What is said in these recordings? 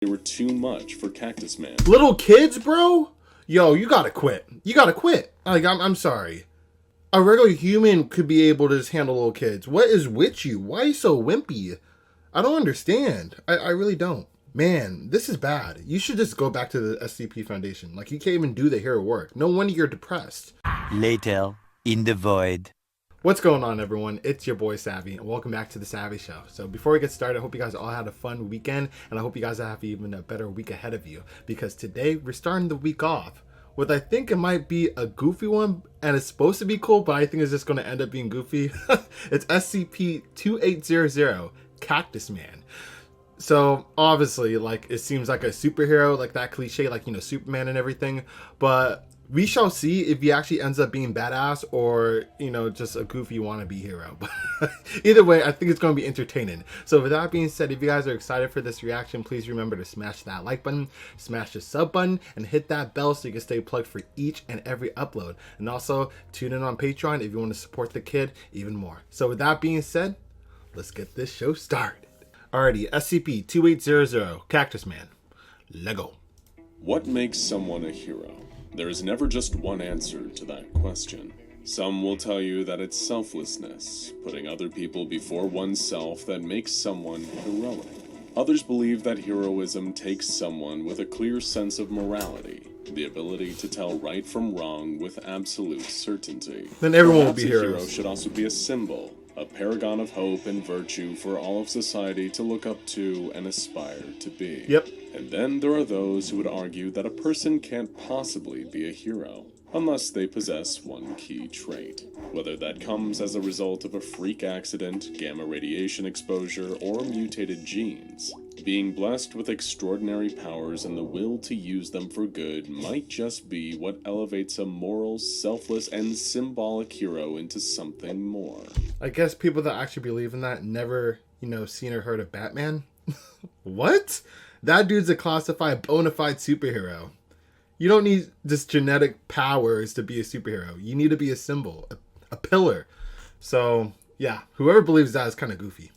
they were too much for Cactus Man. Little kids, bro? Yo, you gotta quit. You gotta quit. Like, I'm sorry. A regular human could be able to just handle little kids. What is with you? Why are you so wimpy? I don't understand. I really don't. Man, this is bad. You should just go back to the SCP Foundation. Like, you can't even do the hero work. No wonder you're depressed. Later, in the void. What's going on, everyone? It's your boy Savvy, and welcome back to the Savvy Show. So before we get started, I hope you guys all had a fun weekend, and I hope you guys have even a better week ahead of you, because today we're starting the week off with, I think it might be a goofy one, and it's supposed to be cool, but I think it's just going to end up being goofy. It's SCP-2800, Cactus Man. So obviously, like, it seems like a superhero, like that cliche, like, you know, Superman and everything, but we shall see if he actually ends up being badass or, you know, just a goofy wannabe hero. But either way, I think it's going to be entertaining. So with that being said, if you guys are excited for this reaction, please remember to smash that like button, smash the sub button, and hit that bell so you can stay plugged for each and every upload. And also tune in on Patreon if you want to support the kid even more. So with that being said, let's get this show started. Alrighty, SCP-2800, Cactus Man. Lego. What makes someone a hero? There is never just one answer to that question. Some will tell you that it's selflessness, putting other people before oneself, that makes someone heroic. Others believe that heroism takes someone with a clear sense of morality, the ability to tell right from wrong with absolute certainty. Then everyone will Perhaps be a heroes. hero should also be a symbol, a paragon of hope and virtue for all of society to look up to and aspire to be. Yep. And then there are those who would argue that a person can't possibly be a hero unless they possess one key trait. Whether that comes as a result of a freak accident, gamma radiation exposure, or mutated genes, being blessed with extraordinary powers and the will to use them for good might just be what elevates a moral, selfless, and symbolic hero into something more. I guess people that actually believe in that never, you know, seen or heard of Batman. What? That dude's a classified bona fide superhero. You don't need just genetic powers to be a superhero. You need to be a symbol, a pillar. So, yeah, whoever believes that is kind of goofy.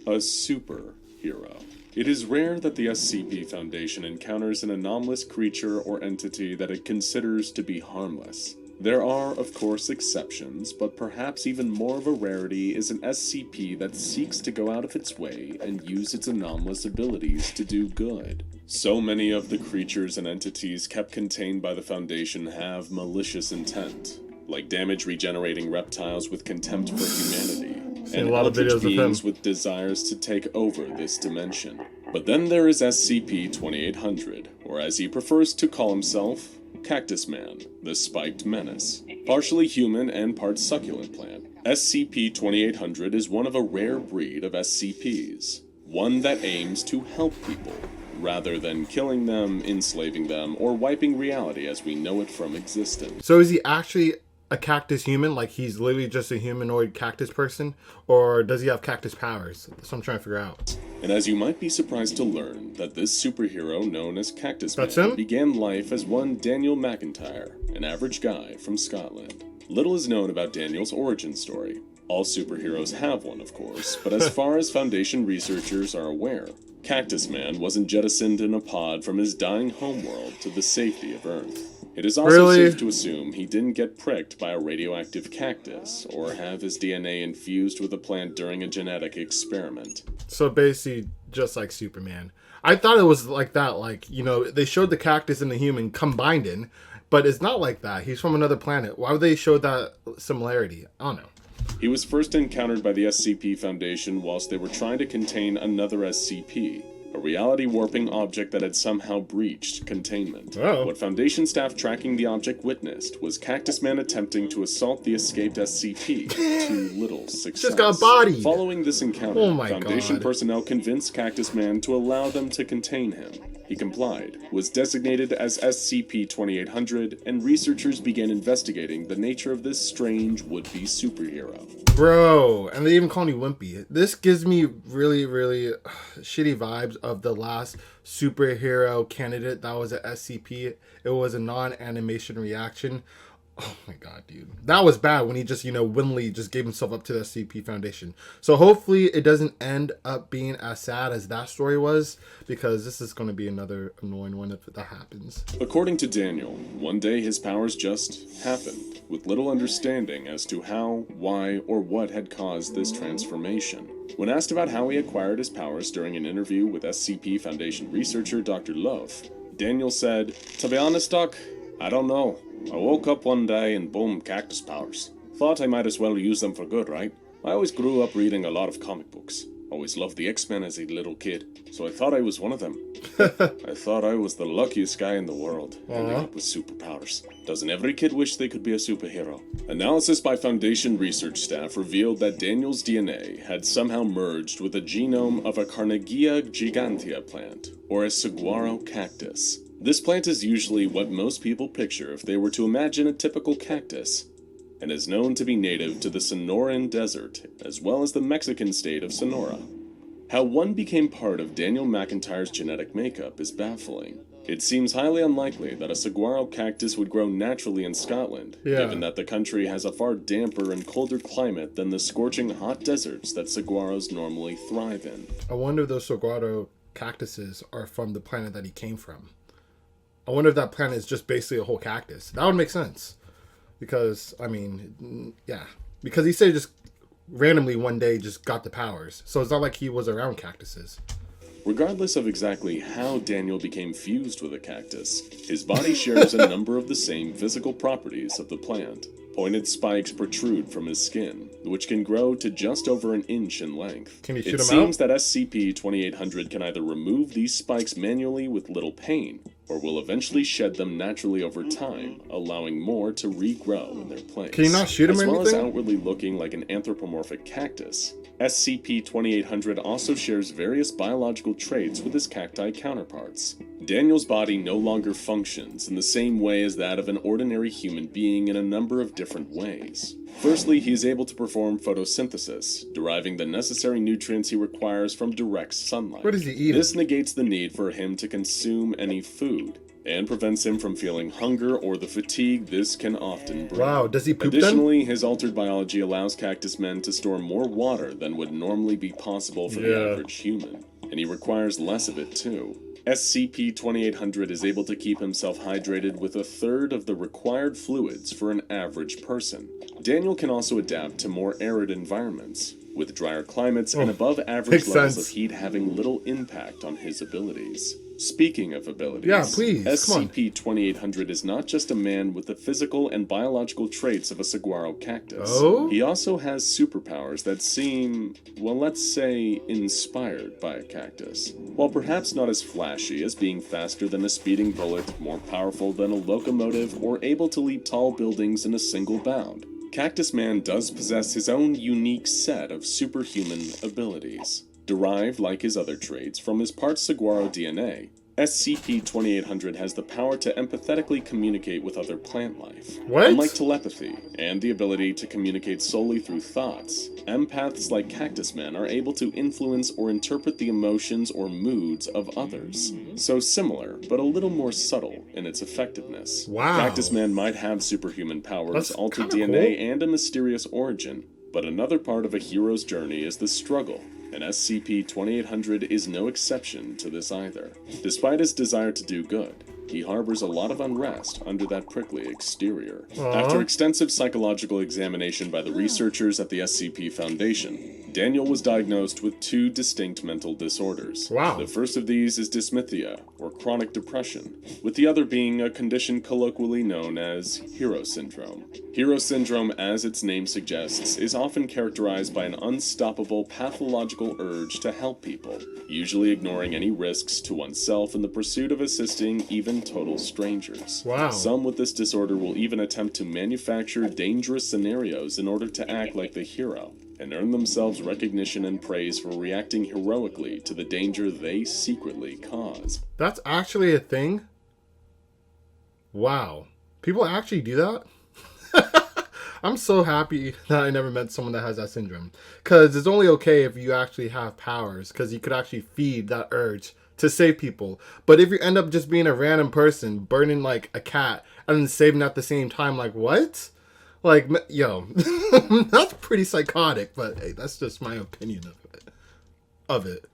A superhero. It is rare that the SCP Foundation encounters an anomalous creature or entity that it considers to be harmless. There are, of course, exceptions, but perhaps even more of a rarity is an SCP that seeks to go out of its way and use its anomalous abilities to do good. So many of the creatures and entities kept contained by the Foundation have malicious intent, like damage-regenerating reptiles with contempt for humanity, and a lot of videos of beings him with desires to take over this dimension. But then there is SCP-2800, or as he prefers to call himself, Cactus Man, the spiked menace. Partially human and part succulent plant, SCP-2800 is one of a rare breed of SCPs. One that aims to help people, rather than killing them, enslaving them, or wiping reality as we know it from existence. So is he actually a cactus human? Like, he's literally just a humanoid cactus person? Or does he have cactus powers? That's what I'm trying to figure out. And as you might be surprised to learn, that this superhero known as Cactus That's Man him? began life as one Daniel McIntyre, an average guy from Scotland. Little is known about Daniel's origin story. All superheroes have one, of course, but as far as Foundation researchers are aware, Cactus Man wasn't jettisoned in a pod from his dying homeworld to the safety of Earth. It is also Really? safe to assume he didn't get pricked by a radioactive cactus, or have his DNA infused with a plant during a genetic experiment. So basically, just like Superman. I thought it was like that, like, you know, they showed the cactus and the human combined in, but it's not like that. He's from another planet. Why would they show that similarity? I don't know. He was first encountered by the SCP Foundation whilst they were trying to contain another SCP, a reality warping object that had somehow breached containment. Oh. What Foundation staff tracking the object witnessed was Cactus Man attempting to assault the escaped SCP to little success. Just got bodied. Following this encounter, Oh my Foundation God. personnel convinced Cactus Man to allow them to contain him. He complied, was designated as SCP-2800, and researchers began investigating the nature of this strange would-be superhero. Bro, and they even call me Wimpy. This gives me really, really shitty vibes of the last superhero candidate that was at SCP. It was a non-animation reaction. Oh my god, dude. That was bad when he just, willingly just gave himself up to the SCP Foundation. So hopefully it doesn't end up being as sad as that story was, because this is going to be another annoying one if that happens. According to Daniel, one day his powers just happened, with little understanding as to how, why, or what had caused this transformation. When asked about how he acquired his powers during an interview with SCP Foundation researcher Dr. Love, Daniel said, "To be honest, Doc, I don't know. I woke up one day and boom, cactus powers. Thought I might as well use them for good, right? I always grew up reading a lot of comic books. Always loved the X-Men as a little kid, so I thought I was one of them. I thought I was the luckiest guy in the world, ending up with superpowers. Doesn't every kid wish they could be a superhero?" Analysis by Foundation research staff revealed that Daniel's DNA had somehow merged with the genome of a Carnegie gigantea plant, or a saguaro cactus. This plant is usually what most people picture if they were to imagine a typical cactus, and is known to be native to the Sonoran Desert, as well as the Mexican state of Sonora. How one became part of Daniel McIntyre's genetic makeup is baffling. It seems highly unlikely that a saguaro cactus would grow naturally in Scotland, given that the country has a far damper and colder climate than the scorching hot deserts that saguaros normally thrive in. I wonder if those saguaro cactuses are from the planet that he came from. I wonder if that planet is just basically a whole cactus. That would make sense. Because, because he said he just randomly one day just got the powers. So it's not like he was around cactuses. Regardless of exactly how Daniel became fused with a cactus, his body shares a number of the same physical properties of the plant. Pointed spikes protrude from his skin, which can grow to just over an inch in length. Can you shoot It him seems out? that SCP-2800 can either remove these spikes manually with little pain, or will eventually shed them naturally over time, allowing more to regrow in their place. Can you not shoot him as or well as anything? outwardly looking like an anthropomorphic cactus, SCP-2800 also shares various biological traits with his cacti counterparts. Daniel's body no longer functions in the same way as that of an ordinary human being in a number of different ways. Firstly, he is able to perform photosynthesis, deriving the necessary nutrients he requires from direct sunlight. What is he eating? This negates the need for him to consume any food, and prevents him from feeling hunger or the fatigue this can often bring. Wow, does he poop then? Additionally, his altered biology allows Cactus Man to store more water than would normally be possible for the average human, and he requires less of it too. SCP-2800 is able to keep himself hydrated with a third of the required fluids for an average person. Daniel can also adapt to more arid environments, with drier climates and above average levels of heat having little impact on his abilities. Speaking of abilities, Yeah, please, come on. SCP-2800 is not just a man with the physical and biological traits of a saguaro cactus. Oh? He also has superpowers that seem, well, let's say, inspired by a cactus. While perhaps not as flashy as being faster than a speeding bullet, more powerful than a locomotive, or able to leap tall buildings in a single bound, Cactus Man does possess his own unique set of superhuman abilities. Derived, like his other traits, from his part saguaro DNA, SCP-2800 has the power to empathetically communicate with other plant life. What? Unlike telepathy, and the ability to communicate solely through thoughts, empaths like Cactus Man are able to influence or interpret the emotions or moods of others. So similar, but a little more subtle in its effectiveness. Wow. Cactus Man might have superhuman powers, That's altered kinda DNA, cool. and a mysterious origin, but another part of a hero's journey is the struggle, and SCP-2800 is no exception to this either. Despite his desire to do good, he harbors a lot of unrest under that prickly exterior. After extensive psychological examination by the researchers at the SCP Foundation, Daniel was diagnosed with 2 distinct mental disorders. Wow. The first of these is dysmethia, or chronic depression, with the other being a condition colloquially known as hero syndrome. Hero syndrome, as its name suggests, is often characterized by an unstoppable pathological urge to help people, usually ignoring any risks to oneself in the pursuit of assisting even total strangers. Wow. Some with this disorder will even attempt to manufacture dangerous scenarios in order to act like the hero, and earn themselves recognition and praise for reacting heroically to the danger they secretly cause. That's actually a thing? Wow. People actually do that? I'm so happy that I never met someone that has that syndrome. Because it's only okay if you actually have powers, because you could actually feed that urge to save people. But if you end up just being a random person burning like a cat and then saving at the same time, like what? Like, yo, that's pretty psychotic. But hey, that's just my opinion of it.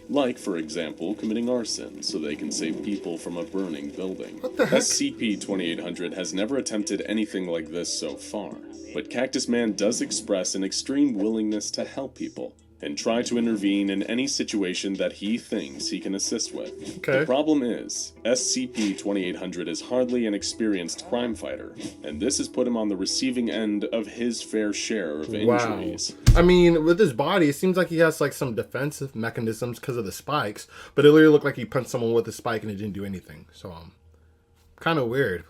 Like, for example, committing arson so they can save people from a burning building. What the heck? SCP-2800 has never attempted anything like this so far, but Cactus Man does express an extreme willingness to help people and try to intervene in any situation that he thinks he can assist with. Okay. The problem is, SCP-2800 is hardly an experienced crime fighter, and this has put him on the receiving end of his fair share of injuries. I mean, with his body, it seems like he has like some defensive mechanisms because of the spikes, but it literally looked like he punched someone with a spike and it didn't do anything. So, kind of weird.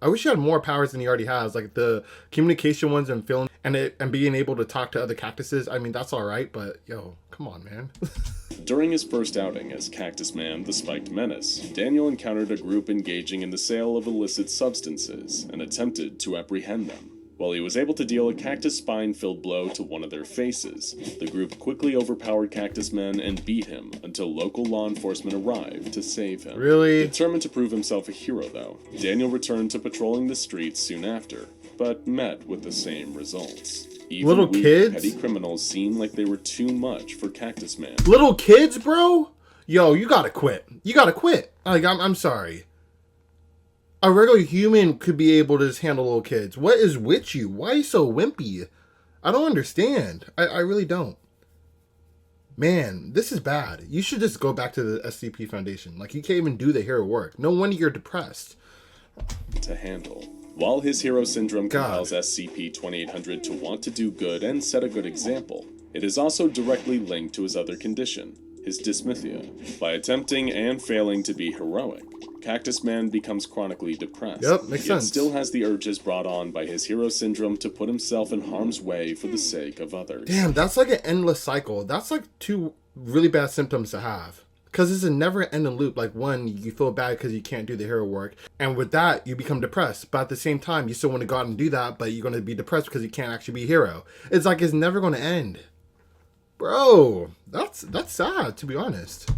I wish he had more powers than he already has, like the communication ones and feeling and being able to talk to other cactuses. I mean, that's all right, but yo, come on, man. During his first outing as Cactus Man, the Spiked Menace, Daniel encountered a group engaging in the sale of illicit substances and attempted to apprehend them. While he was able to deal a cactus spine-filled blow to one of their faces, the group quickly overpowered Cactus Man and beat him until local law enforcement arrived to save him. Really? Determined to prove himself a hero, though, Daniel returned to patrolling the streets soon after, but met with the same results. Even Little weak, kids? petty criminals seemed like they were too much for Cactus Man. Little kids, bro? Yo, you gotta quit. You gotta quit. Like, I'm sorry. A regular human could be able to just handle little kids. What is with you? Why are you so wimpy? I don't understand. I really don't. Man, this is bad. You should just go back to the SCP Foundation. Like, you can't even do the hero work. No wonder you're depressed. To handle. While his hero syndrome God. compels SCP-2800 to want to do good and set a good example, it is also directly linked to his other condition, his dysmorphia. By attempting and failing to be heroic, Cactus Man becomes chronically depressed. Yep, makes yet sense. still has the urges brought on by his hero syndrome to put himself in harm's way for the sake of others. Damn, that's like an endless cycle. That's like two really bad symptoms to have. Because it's a never-ending loop. Like, one, you feel bad because you can't do the hero work. And with that, you become depressed. But at the same time, you still want to go out and do that, but you're going to be depressed because you can't actually be a hero. It's like it's never going to end. Bro, that's sad, to be honest.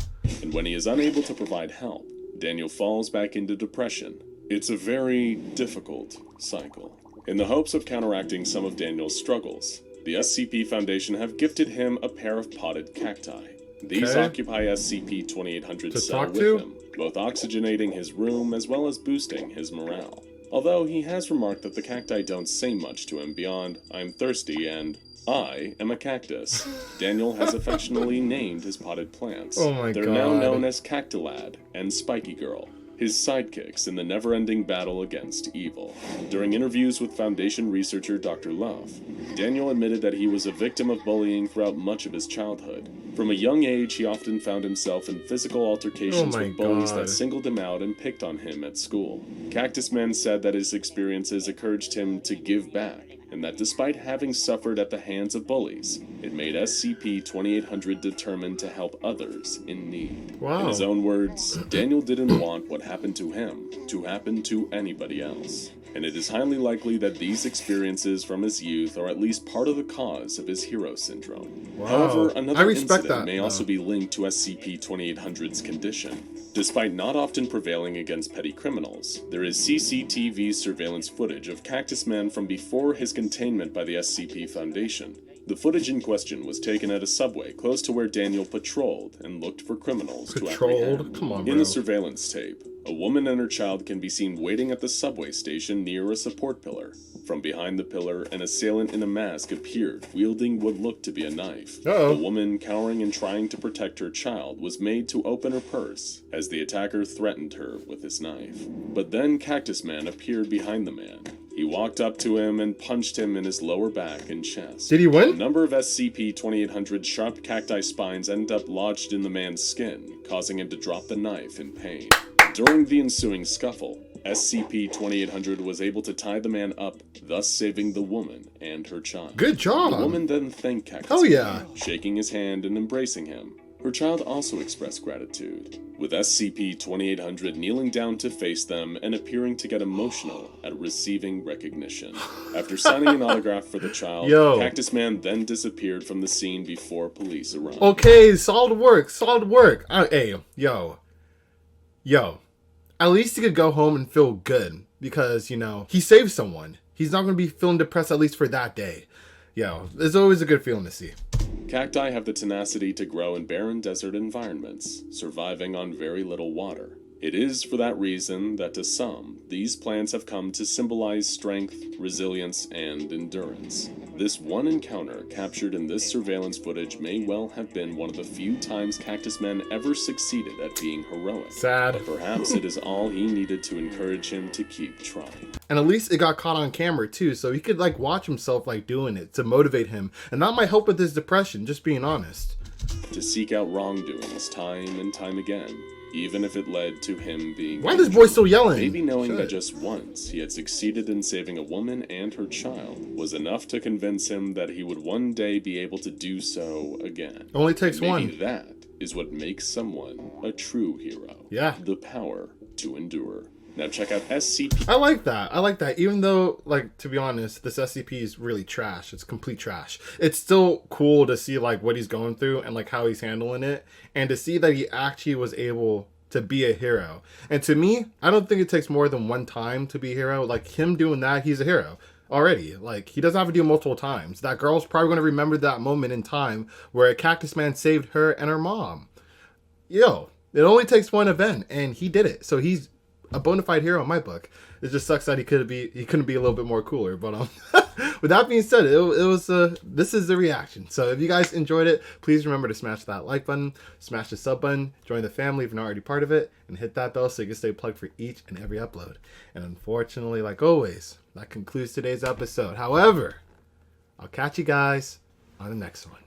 And when he is unable to provide help, Daniel falls back into depression. It's a very difficult cycle. In the hopes of counteracting some of Daniel's struggles, the SCP Foundation have gifted him a pair of potted cacti. These Okay. occupy SCP-2800's To cell talk with to? him, both oxygenating his room as well as boosting his morale. Although he has remarked that the cacti don't say much to him beyond, "I'm thirsty," and "I am a cactus." Daniel has affectionately named his potted plants. Oh my They're God. now known as Cactilad and Spiky Girl, his sidekicks in the never-ending battle against evil. During interviews with Foundation researcher Dr. Love, Daniel admitted that he was a victim of bullying throughout much of his childhood. From a young age, he often found himself in physical altercations Oh my with bullies God. that singled him out and picked on him at school. Cactus Man said that his experiences encouraged him to give back, and that despite having suffered at the hands of bullies, it made SCP-2800 determined to help others in need. Wow. In his own words, Daniel didn't want what happened to him to happen to anybody else. And it is highly likely that these experiences from his youth are at least part of the cause of his hero syndrome. Wow. However, I another respect incident that, may though. also be linked to SCP-2800's condition. Despite not often prevailing against petty criminals, there is CCTV surveillance footage of Cactus Man from before his containment by the SCP Foundation. The footage in question was taken at a subway close to where Daniel patrolled and looked for criminals to Patrolled? apprehend. Come on, In bro. the surveillance tape, a woman and her child can be seen waiting at the subway station near a support pillar. From behind the pillar, an assailant in a mask appeared, wielding what looked to be a knife. Uh-oh. The woman, cowering and trying to protect her child, was made to open her purse as the attacker threatened her with his knife. But then Cactus Man appeared behind the man. He walked up to him and punched him in his lower back and chest. Did he A win? number of SCP-2800 sharp cacti spines ended up lodged in the man's skin, causing him to drop the knife in pain. During the ensuing scuffle, SCP-2800 was able to tie the man up, thus saving the woman and her child. Good job. The woman then thanked Cactus Hell Man, yeah. shaking his hand and embracing him. Her child also expressed gratitude, with SCP-2800 kneeling down to face them and appearing to get emotional at receiving recognition. After signing an autograph for the child, Yo. Cactus Man then disappeared from the scene before police arrived. Okay, solid work, solid work. Hey, yo. At least he could go home and feel good because, you know, he saved someone. He's not going to be feeling depressed, at least for that day. Yo, it's always a good feeling to see. Cacti have the tenacity to grow in barren desert environments, surviving on very little water. It is for that reason that to some, these plants have come to symbolize strength, resilience, and endurance. This one encounter captured in this surveillance footage may well have been one of the few times Cactus Man ever succeeded at being heroic. Sad. But perhaps it is all he needed to encourage him to keep trying. And at least it got caught on camera too, so he could like watch himself like doing it to motivate him. And that might help with his depression, just being honest. To seek out wrongdoings time and time again, even if it led to him being Why is this boy still yelling? Maybe knowing Shit. that just once he had succeeded in saving a woman and her child was enough to convince him that he would one day be able to do so again. Only takes Maybe one. that is what makes someone a true hero. Yeah. The power to endure. Now check out SCP. I like that. Even though, like, to be honest, this SCP is really trash. It's complete trash. It's still cool to see, like, what he's going through and, like, how he's handling it. And to see that he actually was able to be a hero. And to me, I don't think it takes more than one time to be a hero. Like, him doing that, he's a hero already. Like, he doesn't have to do it multiple times. That girl's probably going to remember that moment in time where Cactus Man saved her and her mom. Yo, it only takes one event, and he did it. So he's a bona fide hero in my book. It just sucks that he couldn't be a little bit more cooler. But with that being said, it was this is the reaction. So if you guys enjoyed it, please remember to smash that like button, smash the sub button, join the family if you're not already part of it, and hit that bell so you can stay plugged for each and every upload. And unfortunately, like always, that concludes today's episode. However, I'll catch you guys on the next one.